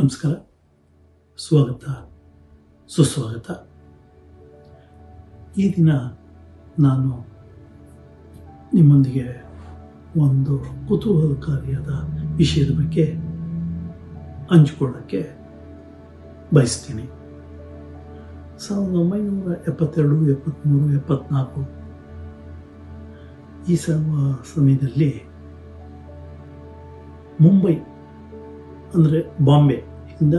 ನಮಸ್ಕಾರ, ಸ್ವಾಗತ, ಸುಸ್ವಾಗತ. ಈ ದಿನ ನಾನು ನಿಮ್ಮೊಂದಿಗೆ ಒಂದು ಕುತೂಹಲಕಾರಿಯಾದ ವಿಷಯದ ಬಗ್ಗೆ ಹಂಚಿಕೊಳ್ಳೋಕ್ಕೆ ಬಯಸ್ತೀನಿ. 1972, 73, 74 ಈ ಸಮಯದಲ್ಲಿ ಮುಂಬೈ ಅಂದರೆ ಬಾಂಬೆ ಇಂದ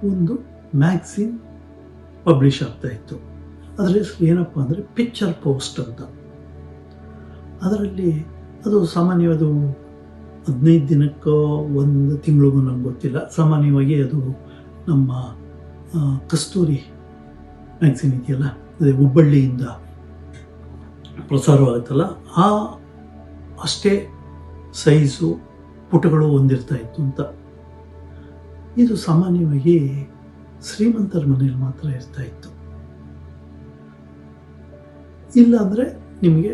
ಒಂದು ಮ್ಯಾಗ್ಝಿನ್ ಪಬ್ಲಿಷ್ ಆಗ್ತಾ ಇತ್ತು. ಅದರ ಹೆಸರು ಏನಪ್ಪ ಅಂದರೆ ಪಿಕ್ಚರ್ ಪೋಸ್ಟ್ ಅಂತ. ಅದರಲ್ಲಿ ಅದು ಸಾಮಾನ್ಯವಾದ 15 ದಿನಕ್ಕೋ 1 ತಿಂಗಳಿಗೂ ನಂಗೆ ಗೊತ್ತಿಲ್ಲ. ಸಾಮಾನ್ಯವಾಗಿ ಅದು ನಮ್ಮ ಕಸ್ತೂರಿ ಮ್ಯಾಗ್ಝಿನ್ ಇದೆಯಲ್ಲ, ಅದೇ ಹುಬ್ಬಳ್ಳಿಯಿಂದ ಪ್ರಸಾರವಾಗುತ್ತಲ್ಲ, ಅಷ್ಟೇ ಸೈಜು ಪುಟಗಳು ಹೊಂದಿರ್ತಾ ಇತ್ತು ಅಂತ. ಇದು ಸಾಮಾನ್ಯವಾಗಿ ಶ್ರೀಮಂತರ ಮನೆಯಲ್ಲಿ ಮಾತ್ರ ಇರ್ತಾ ಇತ್ತು. ಇಲ್ಲ ಅಂದರೆ ನಿಮಗೆ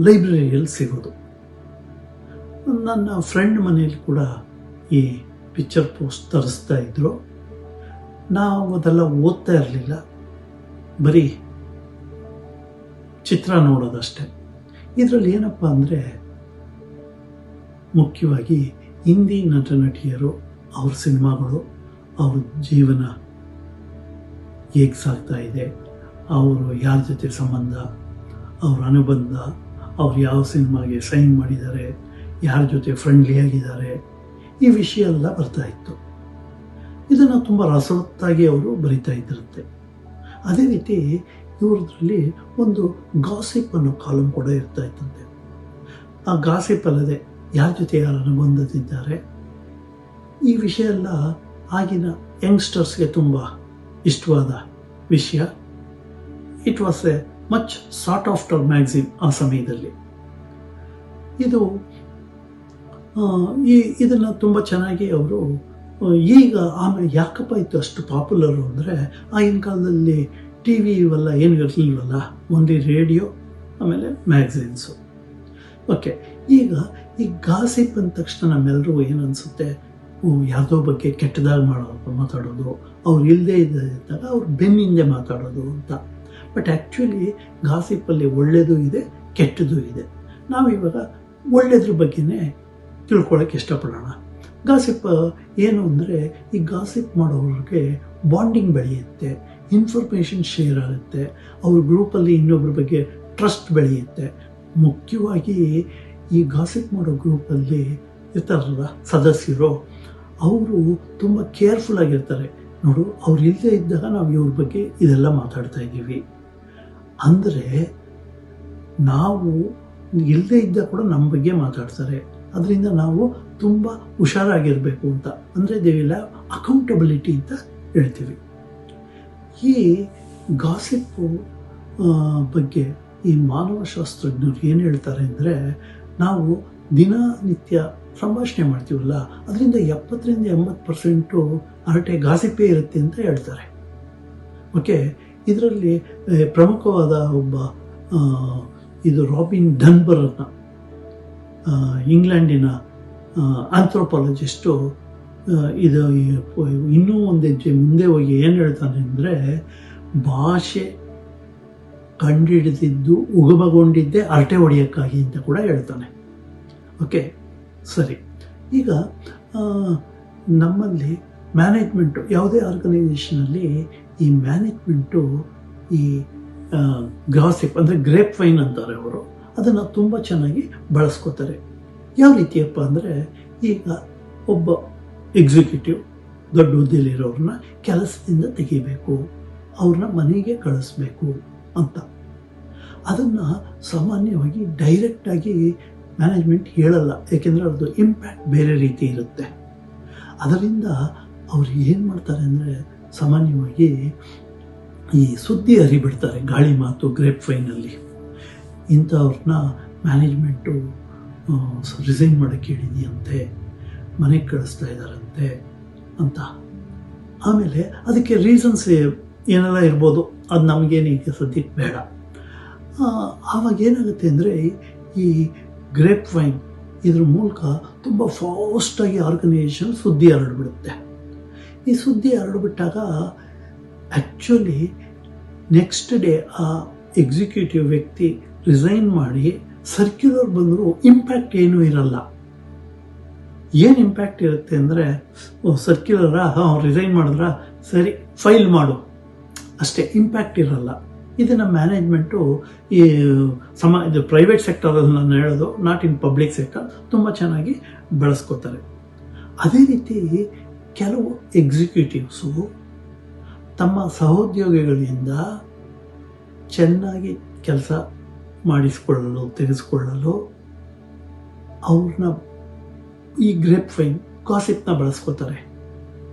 ಲೈಬ್ರರಿಯಲ್ಲಿ ಸಿಗೋದು. ನನ್ನ ಫ್ರೆಂಡ್ ಮನೆಯಲ್ಲಿ ಕೂಡ ಈ ಪಿಕ್ಚರ್ ಪೋಸ್ಟ್ ತರಿಸ್ತಾ ಇದ್ರು. ನಾವು ಅದೆಲ್ಲ ಓದ್ತಾ ಇರಲಿಲ್ಲ, ಬರೀ ಚಿತ್ರ ನೋಡೋದಷ್ಟೆ. ಇದರಲ್ಲಿ ಏನಪ್ಪ ಅಂದರೆ ಮುಖ್ಯವಾಗಿ ಹಿಂದಿ ನಟ ನಟಿಯರು, ಅವ್ರ ಸಿನಿಮಾಗಳು, ಅವ್ರ ಜೀವನ ಹೇಗೆ ಸಾಗ್ತಾ ಇದೆ, ಅವರು ಯಾರ ಜೊತೆ ಸಂಬಂಧ, ಅವ್ರ ಅನುಬಂಧ, ಅವ್ರು ಯಾವ ಸಿನಿಮಾಗೆ ಸೈನ್ ಮಾಡಿದ್ದಾರೆ, ಯಾರ ಜೊತೆ ಫ್ರೆಂಡ್ಲಿ ಆಗಿದ್ದಾರೆ, ಈ ವಿಷಯ ಎಲ್ಲ ಬರ್ತಾ ಇತ್ತು. ಇದನ್ನು ತುಂಬ ರಸವತ್ತಾಗಿ ಅವರು ಬರಿತಾ ಇದ್ದಿರುತ್ತೆ. ಅದೇ ರೀತಿ ಇವ್ರದ್ರಲ್ಲಿ ಒಂದು ಗಾಸಿಪ್ ಅನ್ನೋ ಕಾಲಮ್ ಕೂಡ ಇರ್ತಾ ಇತ್ತಂತೆ. ಆ ಗಾಸಿಪ್ ಅಲ್ಲದೆ ಯಾರ ಜೊತೆ ಯಾರು ಅನುಬಂಧದಿದ್ದಾರೆ, ಈ ವಿಷಯ ಎಲ್ಲ ಆಗಿನ ಯಂಗ್ಸ್ಟರ್ಸ್ಗೆ ತುಂಬ ಇಷ್ಟವಾದ ವಿಷಯ. It was A much sort after magazine ಆ ಸಮಯದಲ್ಲಿ. ಇದನ್ನು ತುಂಬ ಚೆನ್ನಾಗಿ ಅವರು ಈಗ ಆಮೇಲೆ ಯಾಕಪ್ಪ ಇತ್ತು ಅಷ್ಟು ಪಾಪ್ಯುಲರು ಅಂದರೆ, ಆಗಿನ ಕಾಲದಲ್ಲಿ ಟಿ ವಿ ಇವೆಲ್ಲ ಏನು ಇರಲಿಲ್ವಲ್ಲ, ಓನ್ಲಿ ರೇಡಿಯೋ, ಆಮೇಲೆ ಮ್ಯಾಗ್ಝಿನ್ಸು. ಓಕೆ, ಈಗ ಈ ಗಾಸಿಪ್ ಅಂದ ತಕ್ಷಣ ನಮ್ಮೆಲ್ಲರಿಗೂ ಏನು ಅನಿಸುತ್ತೆ, ಯಾವುದೋ ಬಗ್ಗೆ ಕೆಟ್ಟದಾಗಿ ಮಾತಾಡೋದು, ಅವ್ರು ಇಲ್ಲದೆ ಇದ್ದಾಗ ಅವ್ರು ಬೆನ್ನಿಂದೆ ಮಾತಾಡೋದು ಅಂತ. ಬಟ್ ಆ್ಯಕ್ಚುಲಿ ಗಾಸಿಪ್ಪಲ್ಲಿ ಒಳ್ಳೆಯದು ಇದೆ, ಕೆಟ್ಟದ್ದು ಇದೆ. ನಾವಿವಾಗ ಒಳ್ಳೆಯದ್ರ ಬಗ್ಗೆನೇ ತಿಳ್ಕೊಳ್ಳೋಕೆ ಇಷ್ಟಪಡೋಣ. ಗಾಸಿಪ್ ಏನು ಅಂದರೆ, ಈ ಗಾಸಿಪ್ ಮಾಡೋರಿಗೆ ಬಾಂಡಿಂಗ್ ಬೆಳೆಯುತ್ತೆ, ಇನ್ಫಾರ್ಮೇಷನ್ ಶೇರ್ ಆಗುತ್ತೆ, ಅವ್ರ ಗ್ರೂಪಲ್ಲಿ ಇನ್ನೊಬ್ಬರ ಬಗ್ಗೆ ಟ್ರಸ್ಟ್ ಬೆಳೆಯುತ್ತೆ. ಮುಖ್ಯವಾಗಿ ಈ ಗಾಸಿಪ್ ಮಾಡೋ ಗ್ರೂಪಲ್ಲಿ ಇರ್ತಾರಲ್ಲ ಸದಸ್ಯರು, ಅವರು ತುಂಬ ಕೇರ್ಫುಲ್ ಆಗಿರ್ತಾರೆ. ನೋಡು, ಅವ್ರು ಇಲ್ಲದೆ ಇದ್ದಾಗ ನಾವು ಇವ್ರ ಬಗ್ಗೆ ಇದೆಲ್ಲ ಮಾತಾಡ್ತಾ ಇದ್ದೀವಿ ಅಂದರೆ, ನಾವು ಇಲ್ಲದೆ ಇದ್ದಾಗ ಕೂಡ ನಮ್ಮ ಬಗ್ಗೆ ಮಾತಾಡ್ತಾರೆ. ಅದರಿಂದ ನಾವು ತುಂಬ ಹುಷಾರಾಗಿರಬೇಕು ಅಂತ, ಅಂದರೆ ದೇ ವಿಲ್ ಹ್ಯಾವ್ ಅಕೌಂಟಬಿಲಿಟಿ ಅಂತ ಹೇಳ್ತೀವಿ. ಈ ಗಾಸಿಪ್ಪು ಬಗ್ಗೆ ಈ ಮಾನವಶಾಸ್ತ್ರಜ್ಞರು ಏನು ಹೇಳ್ತಾರೆ ಅಂದರೆ, ನಾವು ದಿನನಿತ್ಯ ಸಂಭಾಷಣೆ ಮಾಡ್ತೀವಲ್ಲ, ಅದರಿಂದ 70-80% ಹರಟೆ ಗಾಸಿಪ್ಪೇ ಇರುತ್ತೆ ಅಂತ ಹೇಳ್ತಾರೆ. ಓಕೆ, ಇದರಲ್ಲಿ ಪ್ರಮುಖವಾದ ಒಬ್ಬ ಇದು ರಾಬಿನ್ ಡನ್ಬರ್ನ, ಇಂಗ್ಲೆಂಡಿನ ಆಂಥ್ರೋಪಾಲಜಿಸ್ಟು, ಇದು ಇನ್ನೂ ಒಂದು ಹೆಜ್ಜೆ ಮುಂದೆ ಹೋಗಿ ಏನು ಹೇಳ್ತಾನೆ ಅಂದರೆ, ಭಾಷೆ ಕಂಡುಹಿಡಿದಿದ್ದು ಉಗಮಗೊಂಡಿದ್ದೇ ಹರಟೆ ಹೊಡೆಯೋಕ್ಕಾಗಿ ಅಂತ ಕೂಡ ಹೇಳ್ತಾನೆ. ಓಕೆ, ಸರಿ. ಈಗ ನಮ್ಮಲ್ಲಿ ಮ್ಯಾನೇಜ್ಮೆಂಟು, ಯಾವುದೇ ಆರ್ಗನೈಸೇಷನಲ್ಲಿ ಈ ಮ್ಯಾನೇಜ್ಮೆಂಟು ಈ ಗಾಸಿಪ್ ಅಂದರೆ ಗ್ರೇಪ್ ವೈನ್ ಅಂತಾರೆ ಅವರು, ಅದನ್ನು ತುಂಬ ಚೆನ್ನಾಗಿ ಬಳಸ್ಕೋತಾರೆ. ಯಾವ ರೀತಿಯಪ್ಪ ಅಂದರೆ, ಈಗ ಒಬ್ಬ ಎಕ್ಸಿಕ್ಯೂಟಿವ್ ದೊಡ್ಡ ಹುದ್ದೆಯಲ್ಲಿರೋರನ್ನ ಕೆಲಸದಿಂದ ತೆಗಿಬೇಕು, ಅವ್ರನ್ನ ಮನೆಗೆ ಕಳಿಸ್ಬೇಕು ಅಂತ. ಅದನ್ನು ಸಾಮಾನ್ಯವಾಗಿ ಡೈರೆಕ್ಟಾಗಿ ಮ್ಯಾನೇಜ್ಮೆಂಟ್ ಹೇಳಲ್ಲ, ಏಕೆಂದರೆ ಅದು ಇಂಪ್ಯಾಕ್ಟ್ ಬೇರೆ ರೀತಿ ಇರುತ್ತೆ. ಅದರಿಂದ ಅವ್ರು ಏನು ಮಾಡ್ತಾರೆ ಅಂದರೆ, ಸಾಮಾನ್ಯವಾಗಿ ಈ ಸುದ್ದಿ ಹರಿಬಿಡ್ತಾರೆ, ಗಾಳಿ ಮಾತು, ಗ್ರೇಪ್ ವೈನಲ್ಲಿ. ಇಂಥವ್ರನ್ನ ಮ್ಯಾನೇಜ್ಮೆಂಟು ರಿಸೈನ್ ಮಾಡೋಕ್ಕೆ ಹೇಳಿದೆಯಂತೆ, ಮನೆಗೆ ಕಳಿಸ್ತಾ ಇದ್ದಾರಂತೆ ಅಂತ. ಆಮೇಲೆ ಅದಕ್ಕೆ ರೀಸನ್ಸ್ ಏನೆಲ್ಲ ಇರ್ಬೋದು, ಅದು ನಮಗೇನು ಈಗ ಸದ್ಯಕ್ಕೆ ಬೇಡ. ಆವಾಗ ಏನಾಗುತ್ತೆ ಅಂದರೆ, ಈ ಗ್ರೇಪ್ ವೈನ್ ಇದ್ರ ಮೂಲಕ ತುಂಬ ಫಾಸ್ಟಾಗಿ ಆರ್ಗನೈಸೇಷನ್ ಸುದ್ದಿ ಹರಡ್ಬಿಡುತ್ತೆ. ಈ ಸುದ್ದಿ ಹರಡ್ಬಿಟ್ಟಾಗ ಆ್ಯಕ್ಚುಲಿ ನೆಕ್ಸ್ಟ್ ಡೇ ಆ ಎಕ್ಸಿಕ್ಯೂಟಿವ್ ವ್ಯಕ್ತಿ ರಿಸೈನ್ ಮಾಡಿ ಸರ್ಕ್ಯುಲರ್ ಬಂದರೂ ಇಂಪ್ಯಾಕ್ಟ್ ಏನೂ ಇರಲ್ಲ. ಏನು ಇಂಪ್ಯಾಕ್ಟ್ ಇರುತ್ತೆ ಅಂದರೆ, ಸರ್ಕ್ಯುಲರಾ ರಿಸೈನ್ ಮಾಡಿದ್ರ ಸರಿ ಫೈಲ್ ಮಾಡು ಅಷ್ಟೇ, ಇಂಪ್ಯಾಕ್ಟ್ ಇರಲ್ಲ. ಇದನ್ನು ಮ್ಯಾನೇಜ್ಮೆಂಟು ಈ ಇದು ಪ್ರೈವೇಟ್ ಸೆಕ್ಟರಲ್ಲಿ ನಾನು ಹೇಳೋದು, ನಾಟ್ ಇನ್ ಪಬ್ಲಿಕ್ ಸೆಕ್ಟರ್, ತುಂಬ ಚೆನ್ನಾಗಿ ಬಳಸ್ಕೋತಾರೆ. ಅದೇ ರೀತಿ ಕೆಲವು ಎಕ್ಸಿಕ್ಯೂಟಿವ್ಸು ತಮ್ಮ ಸಹೋದ್ಯೋಗಿಗಳಿಂದ ಚೆನ್ನಾಗಿ ಕೆಲಸ ಮಾಡಿಸ್ಕೊಳ್ಳಲು ತೆಗೆದುಕೊಳ್ಳಲು ಅವ್ರನ್ನ ಈ ಗ್ರೇಪ್ ಫೈನ್ ಗಾಸಿಪ್ನ ಬಳಸ್ಕೋತಾರೆ.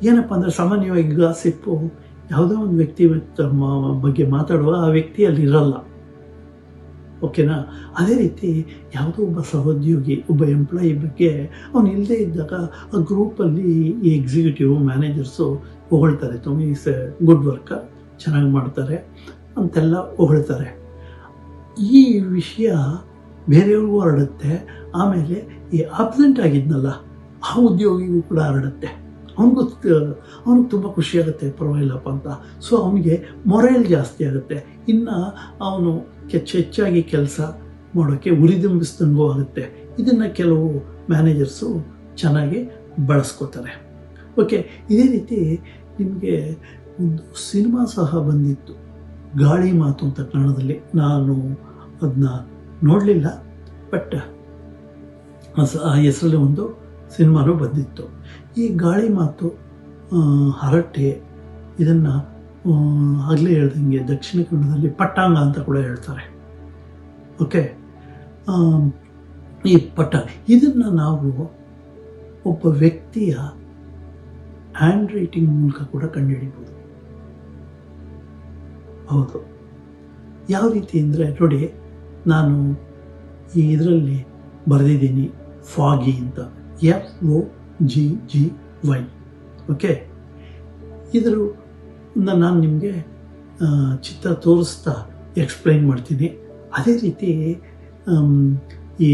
ಏನಪ್ಪ ಅಂದರೆ, ಸಾಮಾನ್ಯವಾಗಿ ಗಾಸಿಪ್ಪು ಯಾವುದೋ ಒಂದು ವ್ಯಕ್ತಿ ಬಗ್ಗೆ ಮಾತಾಡುವಾಗ ಆ ವ್ಯಕ್ತಿ ಅಲ್ಲಿ ಇರಲ್ಲ, ಓಕೆನಾ? ಅದೇ ರೀತಿ ಯಾವುದೋ ಒಬ್ಬ ಸಹೋದ್ಯೋಗಿ, ಒಬ್ಬ ಎಂಪ್ಲಾಯಿ ಬಗ್ಗೆ ಅವನು ಇಲ್ಲದೇ ಇದ್ದಾಗ ಆ ಗ್ರೂಪಲ್ಲಿ ಈ ಎಕ್ಸಿಕ್ಯೂಟಿವ್ ಮ್ಯಾನೇಜರ್ಸು ಹೊಗಳ್ತಾರೆ, ತುಂಬ ಈಸ್ ಎ ಗುಡ್ ವರ್ಕರ್, ಚೆನ್ನಾಗಿ ಮಾಡ್ತಾರೆ ಅಂತೆಲ್ಲ ಹೊಗಳ್ತಾರೆ. ಈ ವಿಷಯ ಬೇರೆಯವ್ರಿಗೂ ಹರಡುತ್ತೆ. ಆಮೇಲೆ ಈ ಆಬ್ಸೆಂಟ್ ಆಗಿದ್ನಲ್ಲ ಆ ಉದ್ಯೋಗಿಗೂ ಕೂಡ ಹರಡುತ್ತೆ. ಅವನಿಗೆ ತುಂಬ ಖುಷಿಯಾಗುತ್ತೆ, ಪರವಾಗಿಲ್ಲಪ್ಪ ಅಂತ. ಸೊ ಅವನಿಗೆ ಮೊರೈಲ್ ಜಾಸ್ತಿ ಆಗುತ್ತೆ. ಇನ್ನು ಅವನು ಹೆಚ್ಚಾಗಿ ಕೆಲಸ ಮಾಡೋಕ್ಕೆ ಉರಿದುಂಬಿಸ್ದಂಗೂ ಆಗುತ್ತೆ. ಇದನ್ನು ಕೆಲವು ಮ್ಯಾನೇಜರ್ಸು ಚೆನ್ನಾಗಿ ಬಳಸ್ಕೋತಾರೆ. ಓಕೆ, ಇದೇ ರೀತಿ ನಿಮಗೆ ಒಂದು ಸಿನಿಮಾ ಸಹ ಬಂದಿತ್ತು, ಗಾಳಿ ಮಾತು ಅಂತ ಕನ್ನಡದಲ್ಲಿ. ನಾನು ಅದನ್ನ ನೋಡಲಿಲ್ಲ, ಬಟ್ ಆ ಹೆಸರಲ್ಲಿ ಒಂದು ಸಿನಿಮಾನು ಬಂದಿತ್ತು. ಈ ಗಾಳಿ ಮಾತು, ಹರಟೆ, ಇದನ್ನು ಆಗಲೇ ಹೇಳ್ದಂಗೆ ದಕ್ಷಿಣ ಕನ್ನಡದಲ್ಲಿ ಪಟ್ಟಾಂಗ ಅಂತ ಕೂಡ ಹೇಳ್ತಾರೆ. ಓಕೆ, ಈ ಇದನ್ನು ನಾವು ಒಬ್ಬ ವ್ಯಕ್ತಿಯ ಹ್ಯಾಂಡ್ ರೈಟಿಂಗ್ ಮೂಲಕ ಕೂಡ ಕಂಡುಹಿಡಿಬೋದು. ಹೌದು, ಯಾವ ರೀತಿ ಅಂದರೆ ನೋಡಿ, ನಾನು ಇದರಲ್ಲಿ ಬರೆದಿದ್ದೀನಿ ಫಾಗಿ ಅಂತ, FOGGY. ಓಕೆ, ಇದರ ನಾನು ನಿಮಗೆ ಚಿತ್ರ ತೋರಿಸ್ತಾ ಎಕ್ಸ್ಪ್ಲೈನ್ ಮಾಡ್ತೀನಿ. ಅದೇ ರೀತಿ ಈ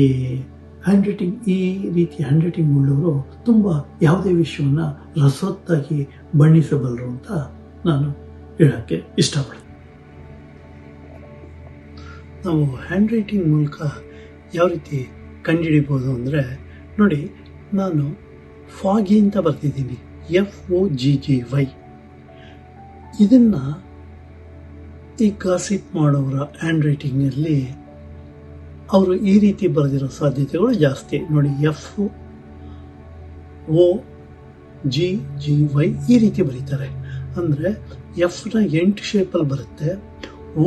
ಹ್ಯಾಂಡ್ ರೈಟಿಂಗ್, ಈ ರೀತಿ ಹ್ಯಾಂಡ್ ರೈಟಿಂಗ್ ಉಳ್ಳವರು ತುಂಬ ಯಾವುದೇ ವಿಷಯವನ್ನು ರಸವತ್ತಾಗಿ ಬಣ್ಣಿಸಬಲ್ಲರು ಅಂತ ನಾನು ಹೇಳೋಕ್ಕೆ ಇಷ್ಟಪಡ್ತೀನಿ. ನಾವು ಹ್ಯಾಂಡ್ ರೈಟಿಂಗ್ ಮೂಲಕ ಯಾವ ರೀತಿ ಕಂಡುಹಿಡಿಬೋದು ಅಂದರೆ, ನೋಡಿ, ನಾನು ಫಾಗಿ ಅಂತ ಬರ್ತಿದ್ದೀನಿ, FOGGY. ಇದನ್ನು ಈ ಗಾಸಿಪ್ ಮಾಡೋರ ಹ್ಯಾಂಡ್ ರೈಟಿಂಗಲ್ಲಿ ಅವರು ಈ ರೀತಿ ಬರೆದಿರೋ ಸಾಧ್ಯತೆಗಳು ಜಾಸ್ತಿ. ನೋಡಿ, FOGGY ಈ ರೀತಿ ಬರೀತಾರೆ. ಅಂದರೆ ಎಫ್ನ 8 ಶೇಪಲ್ಲಿ ಬರುತ್ತೆ, O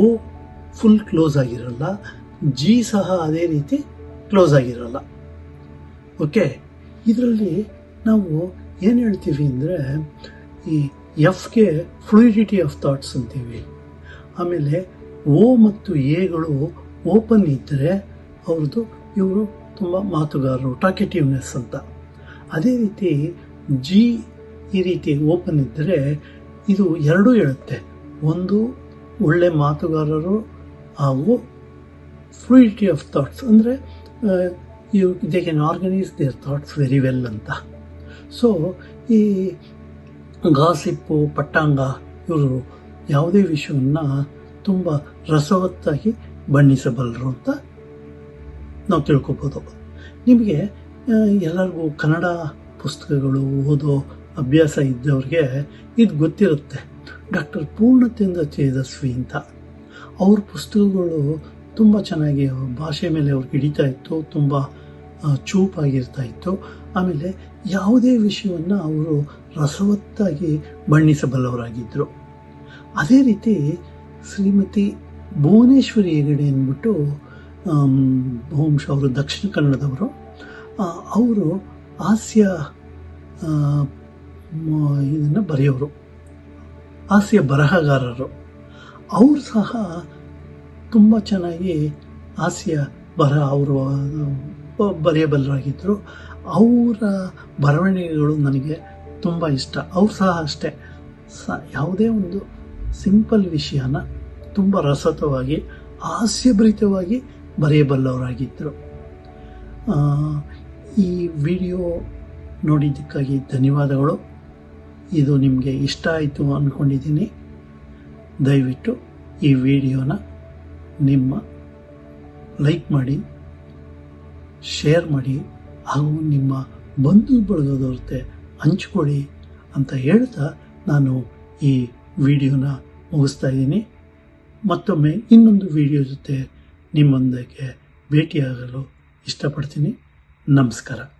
ಫುಲ್ ಕ್ಲೋಸ್ ಆಗಿರಲ್ಲ, G ಸಹ ಅದೇ ರೀತಿ ಕ್ಲೋಸ್ ಆಗಿರಲ್ಲ. ಓಕೆ, ಇದರಲ್ಲಿ ನಾವು ಏನು ಹೇಳ್ತೀವಿ ಅಂದರೆ, ಈ ಎಫ್ಗೆ ಫ್ಲೂಯಿಡಿಟಿ ಆಫ್ ಥಾಟ್ಸ್ ಅಂತೀವಿ. ಆಮೇಲೆ O ಮತ್ತು ಎಗಳು ಓಪನ್ ಇದ್ದರೆ ಅವ್ರದ್ದು, ಇವರು ತುಂಬ ಮಾತುಗಾರರು, ಟಾಕೆಟಿವ್ನೆಸ್ ಅಂತ. ಅದೇ ರೀತಿ G ಈ ರೀತಿ ಓಪನ್ ಇದ್ದರೆ ಇದು ಎರಡೂ ಹೇಳುತ್ತೆ, ಒಂದು ಒಳ್ಳೆ ಮಾತುಗಾರರು ಹಾಗೂ ಫ್ಲೂಯಿಡಿಟಿ ಆಫ್ ಥಾಟ್ಸ್, ಅಂದರೆ they can organise their thoughts very well ಅಂತ. ಸೊ ಈ ಗಾಸಿಪ್ಪು, ಪಟ್ಟಾಂಗ ಇವರು ಯಾವುದೇ ವಿಷಯವನ್ನು ತುಂಬ ರಸವತ್ತಾಗಿ ಬಣ್ಣಿಸಬಲ್ಲರು ಅಂತ ನಾವು ತಿಳ್ಕೊಬೋದು. ನಿಮಗೆ ಎಲ್ಲರಿಗೂ ಕನ್ನಡ ಪುಸ್ತಕಗಳು ಓದೋ ಅಭ್ಯಾಸ ಇದ್ದವ್ರಿಗೆ ಇದು ಗೊತ್ತಿರುತ್ತೆ. ಡಾಕ್ಟರ್ ಪೂರ್ಣಚಂದ್ರ ತೇಜಸ್ವಿ ಅಂತ, ಅವ್ರ ಪುಸ್ತಕಗಳು ತುಂಬ ಚೆನ್ನಾಗಿ ಭಾಷೆ ಮೇಲೆ ಅವ್ರಿಗೆ ಹಿಡಿತಾ ಇತ್ತು, ತುಂಬ ಚೂಪಾಗಿರ್ತಾ ಇತ್ತು. ಆಮೇಲೆ ಯಾವುದೇ ವಿಷಯವನ್ನು ಅವರು ರಸವತ್ತಾಗಿ ಬಣ್ಣಿಸಬಲ್ಲವರಾಗಿದ್ದರು. ಅದೇ ರೀತಿ ಶ್ರೀಮತಿ ಭುವನೇಶ್ವರಿ ಹೆಗಡೆ ಅಂದ್ಬಿಟ್ಟು, ಬಹುಶಃ ಅವರು ದಕ್ಷಿಣ ಕನ್ನಡದವರು, ಅವರು ಹಾಸ್ಯ ಇದನ್ನು ಬರೆಯೋರು, ಹಾಸ್ಯ ಬರಹಗಾರರು. ಅವರು ಸಹ ತುಂಬ ಚೆನ್ನಾಗಿ ಹಾಸ್ಯ ಅವರು ಬರೆಯಬಲ್ಲರಾಗಿದ್ದರು. ಅವರ ಬರವಣಿಗೆಗಳು ನನಗೆ ತುಂಬ ಇಷ್ಟ. ಅವ್ರು ಸಹ ಅಷ್ಟೇ, ಯಾವುದೇ ಒಂದು ಸಿಂಪಲ್ ವಿಷಯನ ತುಂಬ ರಸತವಾಗಿ, ಹಾಸ್ಯಭರಿತವಾಗಿ ಬರೆಯಬಲ್ಲವರಾಗಿದ್ದರು. ಈ ವಿಡಿಯೋ ನೋಡಿದ್ದಕ್ಕಾಗಿ ಧನ್ಯವಾದಗಳು. ಇದು ನಿಮಗೆ ಇಷ್ಟ ಆಯಿತು ಅಂದ್ಕೊಂಡಿದ್ದೀನಿ. ದಯವಿಟ್ಟು ಈ ವಿಡಿಯೋನ ನಿಮ್ಮ ಲೈಕ್ ಮಾಡಿ, ಶೇರ್ ಮಾಡಿ, ಹಾಗೂ ನಿಮ್ಮ ಬಂಧು ಬಳಗದವ್ರ ಜೊತೆ ಹಂಚ್ಕೊಳ್ಳಿ ಅಂತ ಹೇಳ್ತಾ ನಾನು ಈ ವಿಡಿಯೋನ ಮುಗಿಸ್ತಾ ಇದ್ದೀನಿ. ಮತ್ತೊಮ್ಮೆ ಇನ್ನೊಂದು ವಿಡಿಯೋ ಜೊತೆ ನಿಮ್ಮೊಂದಿಗೆ ಭೇಟಿಯಾಗಲು ಇಷ್ಟಪಡ್ತೀನಿ. ನಮಸ್ಕಾರ.